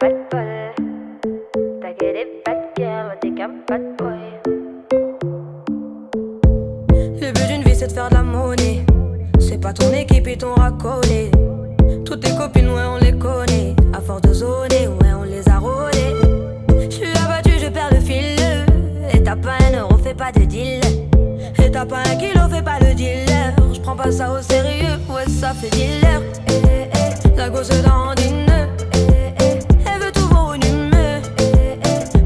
pas de bol. T'as que des bad girls, t'es qu'un bad boy. Le but d'une vie c'est de faire de la monnaie. C'est pas ton équipe et ton racolé. Toutes tes copines, ouais, on les connaît. À force de zoner, ouais, on les a rôlées. J'suis abattu, je perds le fil. Et t'as pas un euro, fais pas de deal. Et t'as pas un kilo, fais pas le dealer. J'prends pas ça au sérieux, ouais, ça fait dealer. La gosse dandine. Elle veut tout volumineux.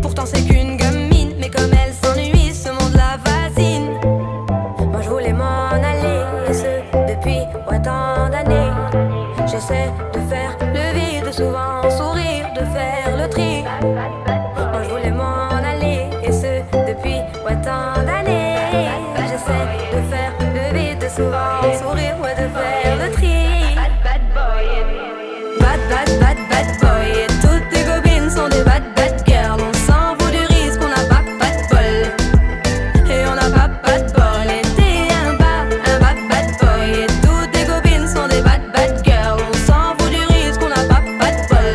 Pourtant c'est qu'une gamine. Mais comme elle s'ennuie, ce monde la fascine. Moi je voulais m'en aller, et ce depuis ouais, tant d'années. J'essaie de faire le vide, souvent sourire, de faire le tri. Moi je voulais m'en aller, et ce depuis ouais, tant d'années. J'essaie de faire le vide, souvent sourire, ouais, de faire le tri. Bad boy. Bad boy. Et toutes tes copines sont des bad girls. On s'en fout du risque, on n'a pas de bol. Et on n'a pas de bol. Et t'es un bad boy. Et toutes tes copines sont des bad girls. On s'en fout du risque, on n'a pas de bol.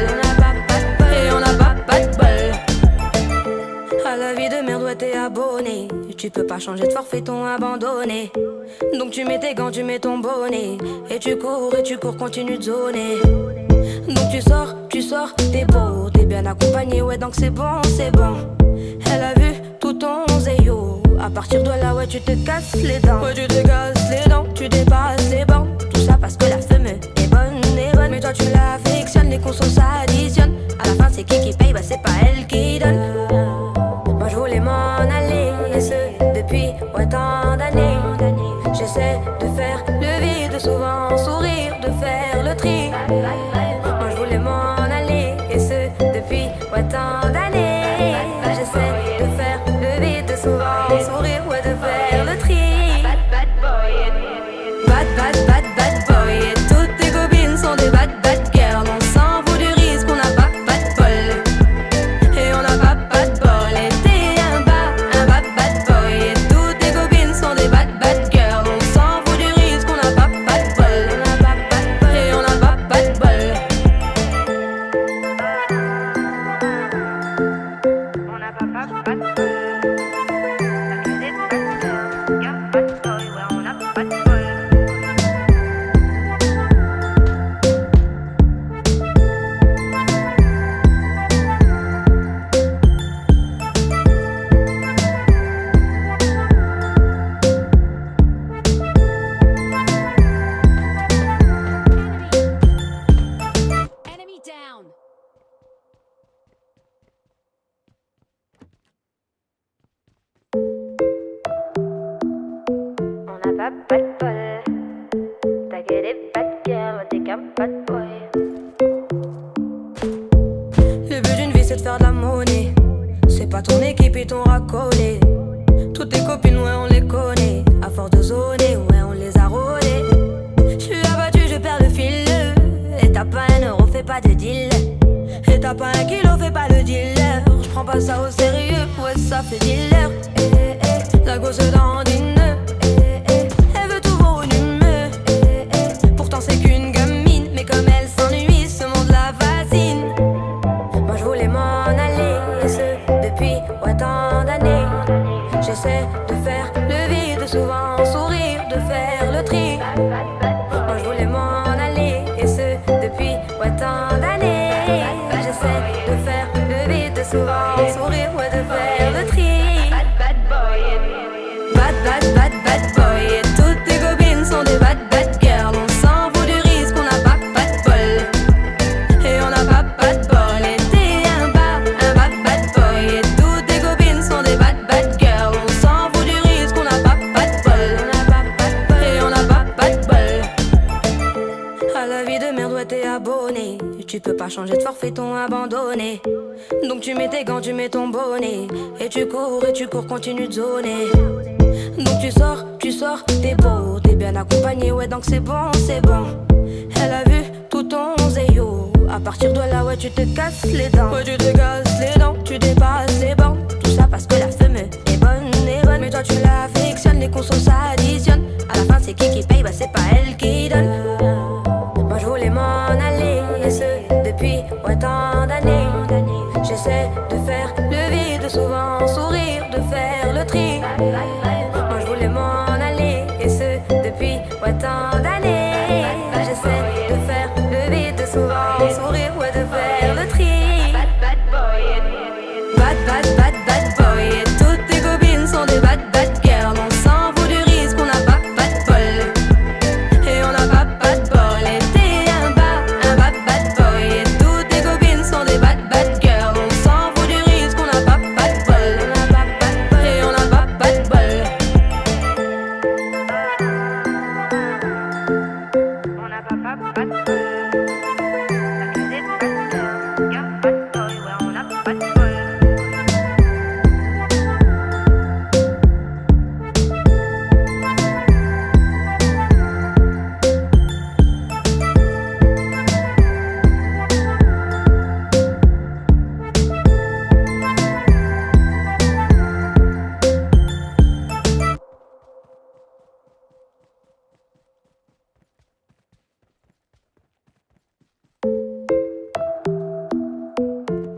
Et on n'a pas de bol. À la vie de merde, ouais, t'es abonné. Tu peux pas changer de forfait, ton abandonné. Donc tu mets tes gants, tu mets ton bonnet. Et tu cours, continue de zoner. Donc tu sors, t'es beau, t'es bien accompagné, ouais, donc c'est bon. Elle a vu tout ton zéyo. À partir de là, ouais, tu te casses les dents. Ouais, tu te casses les dents, tu dépasses les bancs. Tout ça parce que la femme est bonne. Mais toi, tu l'affectionnes, les consos s'additionnent. À la fin, c'est qui paye, bah c'est pas elle qui donne. Moi, je voulais m'en aller, et ce depuis ouais, tant d'années. J'essaie de faire le vide, souvent sourire, de faire le tri. Moi je voulais m'en aller, et ce depuis ouais, tant d'années. J'essaie de faire le vide, souvent sourire, ouais, de faire le tri. Bad boy. Bad boy. Et toutes tes copines sont des bad girls. On s'en fout du risque, on n'a pas de bol. Et on n'a pas de bol. Et t'es un bad boy. Et toutes tes copines sont des bad girls. On s'en fout du risque, on n'a pas de bol. Et on n'a pas de bol. On n'a pas de bol. T'as que des bad girls, y'a bad boy, ouais, on n'a pas de bol. Enemy down. On n'a pas de bol. T'as que des bad girls, t'es qu'un bad boy. Le but d'une vie c'est de faire de la monnaie. C'est pas ton équipe et ton racolé. Toutes tes copines, ouais, on les connaît. À force de zoner, ouais, on les a rôlées. J'suis abattu, je perds le fil. Et t'as pas un euro, fais pas de deal. Et t'as pas un kilo, fais pas le dealer. J'prends pas ça au sérieux, ouais, ça fait dealer. La gosse dandine. Elle veut tout volumineux. Pourtant c'est qu'une gamine. Mais comme elle s'ennuie, ce monde la fascine. Moi je voulais m'en aller, et ce depuis ouais, tant d'années. J'essaie de faire le vide, souvent sourire, de faire le tri. Moi je voulais m'en aller, et ce depuis ouais, tant d'années. J'essaie de faire le vide, souvent sourire, ouais, de faire le tri. Bad boy. Bad boy. Et toutes tes copines sont des bad girls. On s'en fout du risque, on n'a pas de bol. Et on n'a pas de bol. Et t'es un bad boy. Et toutes tes copines sont des bad girls. On s'en fout du risque, on n'a pas de bol. Et on n'a pas de bol. À la vie de merde, ouais, t'es abonné. Tu peux pas changer de forfait, ton abandonné. Donc tu mets tes gants, tu mets ton bonnet. Et tu cours, continue de zoner. Donc tu sors, t'es beau, t'es bien accompagné, ouais, donc c'est bon. Elle a vu tout ton zéyo. À partir de là, ouais, tu te casses les dents. Ouais, tu te casses les dents, tu dépasses les bancs. Tout ça parce que la femme est bonne. Mais toi, tu l'affectionnes, les consos s'additionnent. À la fin, c'est qui paye, bah c'est pas elle qui donne. Moi, je voulais m'en aller, et ce depuis ouais, tant d'années. de bol. Y'a que des bad girls, y'a pas de boy, ouais, on a pas de bol.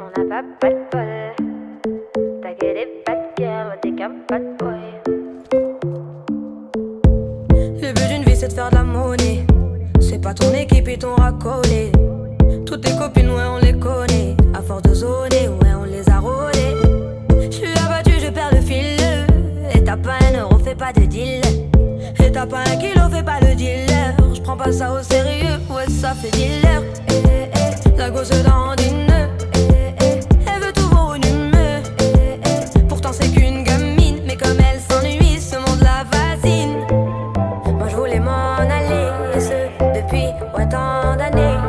On n'a pas de bol. T'as que des bad girls, t'es qu'un bad boy. Le but d'une vie c'est de faire de la monnaie. C'est pas ton équipe et ton racolé. Toutes tes copines ouais on les connaît. À force de zoner ouais on les a rôlées. J'suis abattu je perds le fil. Et t'as pas un euro fais pas de deal. Et t'as pas un kilo fais pas le dealer. J'prends pas ça au sérieux ouais ça fait dealer. La gosse dans une elle veut tout volumineux. Pourtant c'est qu'une gamine. Mais comme elle s'ennuie ce monde la fascine. Moi je voulais m'en aller, et ce depuis ouais, tant d'années.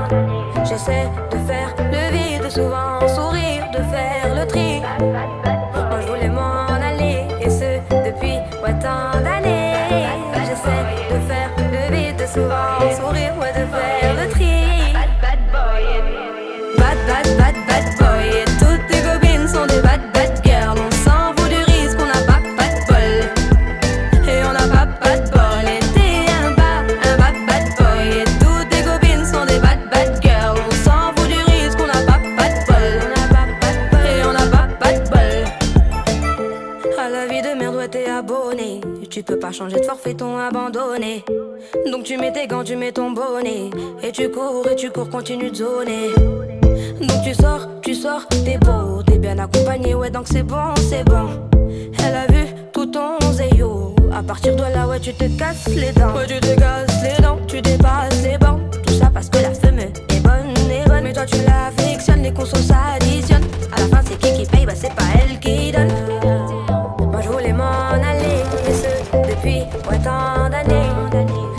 J'essaie de faire le vide, souvent sourire, de faire le tri. Moi je voulais m'en aller, et ce depuis ouais, tant d'années. J'essaie de faire le vide, souvent sourire, ouais, de faire le tri. Bad boy, et toutes tes copines sont des bad girls. On s'en fout du risque, on n'a pas de bol. Et on n'a pas de bol. Et t'es un bad boy. Et toutes tes copines sont des bad girls. On s'en fout du risque, on n'a pas de bol. Et on n'a pas de bol. À la vie de merde, ouais, t'es abonné. Tu peux pas changer de forfait, ton abandonné. Donc tu mets tes gants, tu mets ton bonnet. Et tu cours, continue de zoner. Donc tu sors, t'es beau, t'es bien accompagné, ouais donc c'est bon. Elle a vu tout ton zéyo. À partir de là, ouais tu te casses les dents. Ouais tu te casses les dents, tu dépasses les bancs. Tout ça parce que la femme est bonne. Mais toi tu l'affectionnes, les consos s'additionnent. À la fin c'est qui paye, bah c'est pas elle qui donne. Moi je voulais m'en aller, et ce depuis ouais, tant d'années.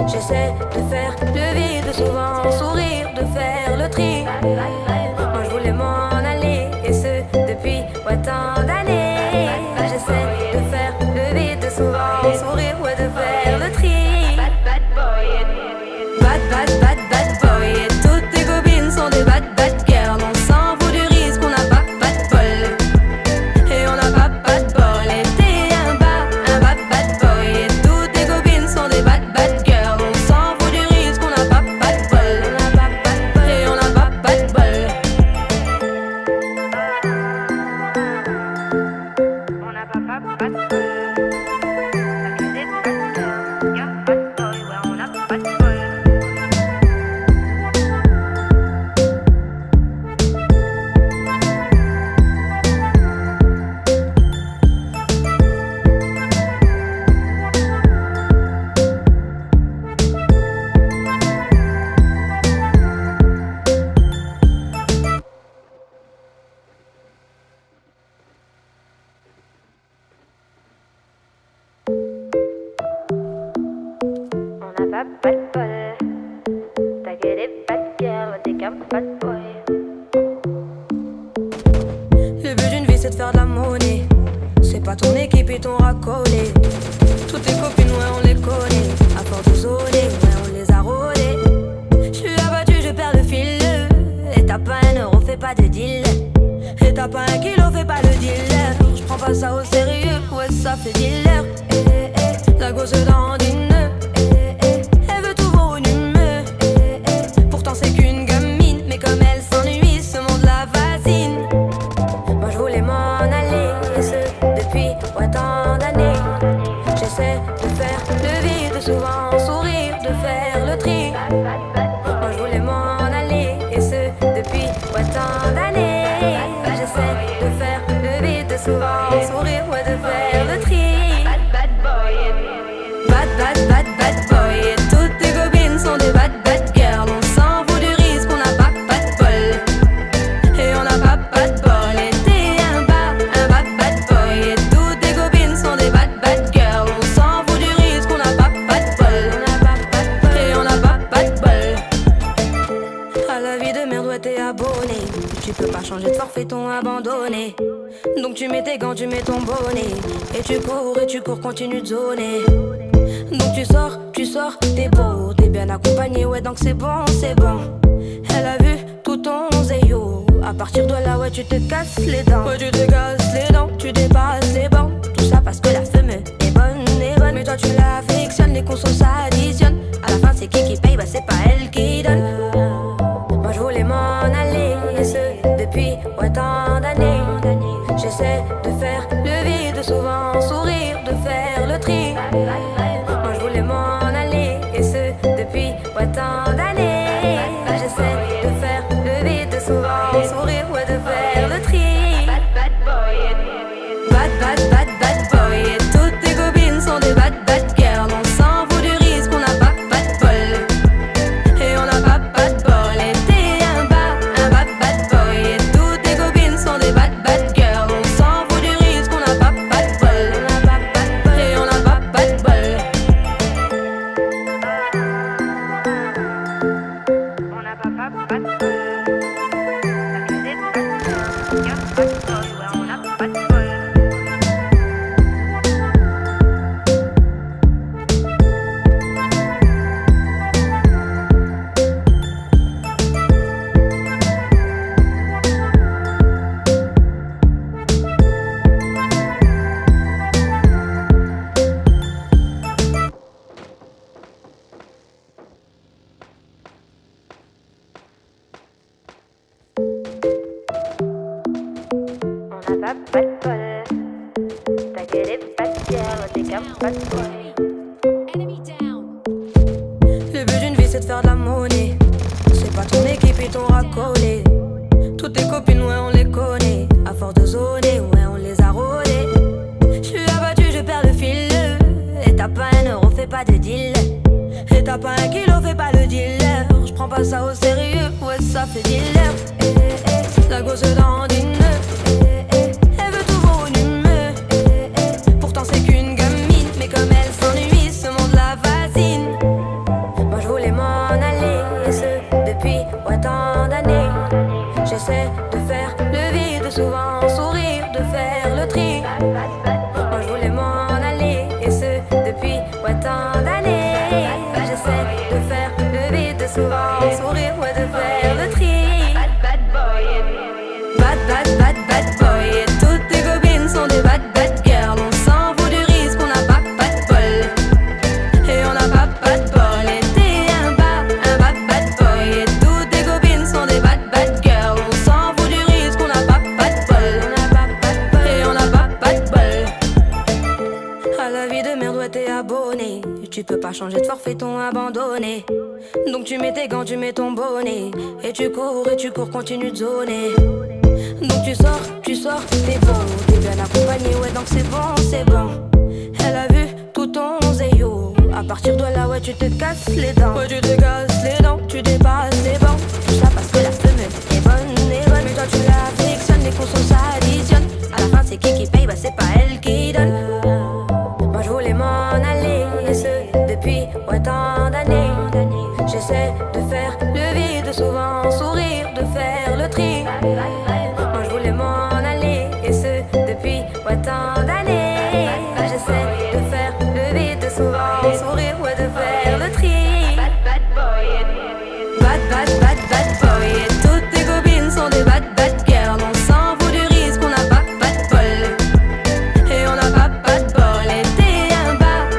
J'essaie de faire le vide, souvent sourire, de faire le tri. Moi je voulais m'en aller, et ce depuis ouais, tant d'années. J'essaie de faire le vide, souvent sourire, ouais, de faire le tri. Bad boy, et toutes tes copines sont des bad girls. On s'en fout du risque, on n'a pas de bol. Et on n'a pas de bol. Et t'es un bad boy, et toutes tes copines sont des bad girls. On s'en fout du risque, on n'a pas de bol. Et on n'a pas de bol. On n'a pas de bol. T'as que des bad girls, y'a pas de boy, ouais, on a pas de bol. On n'a pas de bol. T'as que des bad girls, t'es qu'un bad boy. Le but d'une vie c'est de faire de la monnaie. C'est pas ton équipe et ton racolé. Toutes tes copines ouais on les connaît. À force de zoner ouais on les a rôlées. J'suis abattu je perds le fil. Et t'as pas un euro fais pas de deal. Et t'as pas un kilo fais pas le dealer. J'prends pas ça au sérieux ouais ça fait dealer. La gosse dans une elle veut tout volumineux. Pourtant c'est qu'une gamine. Mais comme elle s'ennuie ce monde la fascine. Moi je voulais m'en aller, et ce depuis ouais, tant d'années. J'essaie de faire le vide, souvent sourire, de faire le tri. Moi je voulais m'en aller, et ce depuis ouais, tant d'années. J'essaie de faire le vide, souvent sourire, ouais, de faire le tri. Bad boy, et toutes tes copines sont des bad girls. On s'en fout du risque, on n'a pas de bol. Et on n'a pas de bol. Et t'es un bad boy, et toutes tes copines sont des bad girls. On s'en fout du risque, on n'a pas de bol. Et on n'a pas de bol. abonné. Tu peux pas changer de forfait, ton abandonné. Donc tu mets tes gants, tu mets ton bonnet. Et tu cours, continue de zoner. Donc tu sors, t'es beau, t'es bien accompagné, ouais donc c'est bon, c'est bon. Elle a vu tout ton zéyo. À partir de là, ouais tu te casses les dents. Ouais tu te casses les dents, tu dépasses les bancs. Tout ça parce que la femme est bonne, mais toi tu l'affectionnes, les consos s'additionnent. À la fin c'est qui paye, bah c'est pas elle qui donne. Moi je voulais m'en aller, et ce depuis autant d'années. J'essaie de faire le vide, souvent sourire, de faire le tri. Moi je voulais m'en aller, et ce depuis autant d'années. J'essaie de faire le vide, souvent sourire, ouais, de faire le tri. Bad boy, et toutes tes copines sont des bad girls. On s'en fout du risque, on n'a pas de bol. Et on n'a pas de bol, et t'es un bad boy. Et toutes tes copines sont des bad girls. On s'en fout du risque, on n'a pas de bol. Et on n'a pas de bol. On n'a pas de bol. T'as que des bad girls. Y'a pas de bol, ouais, on n'a pas de bol. On n'a pas de bol. T'as que des bad girls, t'es qu'un bad boy. Le but d'une vie c'est de faire de la monnaie. C'est pas ton équipe et ton racolé. Toutes tes copines ouais on les connaît. À force de zoner ouais on les a rôlées. J'suis abattu je perds le fil. Et t'as pas un euro fais pas de deal. Et t'as pas un kilo fais pas le dealer. J'prends pas ça au sérieux ouais ça fait dealer. La gosse dandine. Elle veut tout volume. Pourtant c'est qu'une gamine. Mais comme elle s'ennuie ce monde la fascine. Moi je voulais m'en aller, et ce depuis autant d'années. J'essaie de faire le vide, souvent sourire, de faire le tri. Moi je voulais m'en aller, et ce depuis autant d'années. J'essaie de faire le vide, souvent sourire, ouais, de faire le tri. Bad boy, et toutes tes copines sont des bad girls. On s'en fout du risque, on n'a pas de bol. Et on n'a pas de bol, et t'es un bad boy. Et toutes tes copines sont des bad girls. On s'en fout du risque, on n'a pas de bol. Et on n'a pas de bol. À la vie de merde, ouais, t'es abonné. Tu peux pas changer de forfait, ton abandonné. Donc tu mets tes gants, tu mets ton bonnet. Et tu cours, continue de zoner. Donc tu sors, t'es beau, t'es bien accompagné, ouais donc c'est bon, c'est bon. Elle a vu tout ton zéyo. À partir de là, ouais tu te casses les dents. Ouais tu te casses les dents, tu dépasses les bancs. Tout ça parce que la femme est bonne, mais toi tu l'affectionnes, les consos s'additionnent. À la fin c'est qui paye, bah c'est pas elle qui donne. Moi je voulais m'en aller, et ce depuis autant d'années. J'essaie de faire le vide, souvent sourire, de faire le tri. Moi je voulais m'en aller, et ce depuis autant d'années. J'essaie de faire le vide, souvent sourire, ouais, de faire le tri. Bad boy, et toutes tes copines sont des bad girls. On s'en fout du risque, on n'a pas de bol. Et on n'a pas de bol, et t'es un bad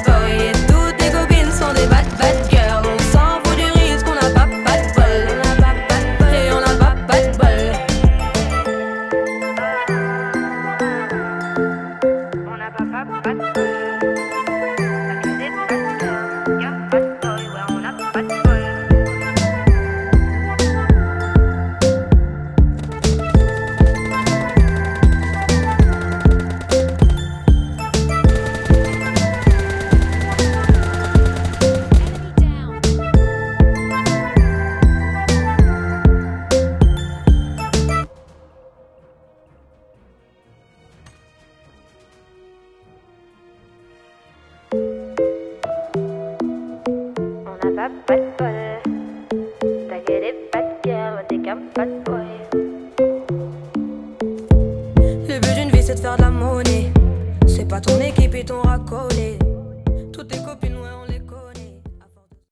boy. Et toutes tes copines sont des bad girls. On s'en fout du risque, on n'a pas de bol. Et on n'a pas de bol. On n'a pas de bol. T'as que des bad girls. Y'a pas de bol, ouais, on n'a pas de bol. On n'a pas de bol. T'as que des bad girls, t'es qu'un bad boy. Le but d'une vie c'est de faire de la monnaie. C'est pas ton équipe et ton raccord.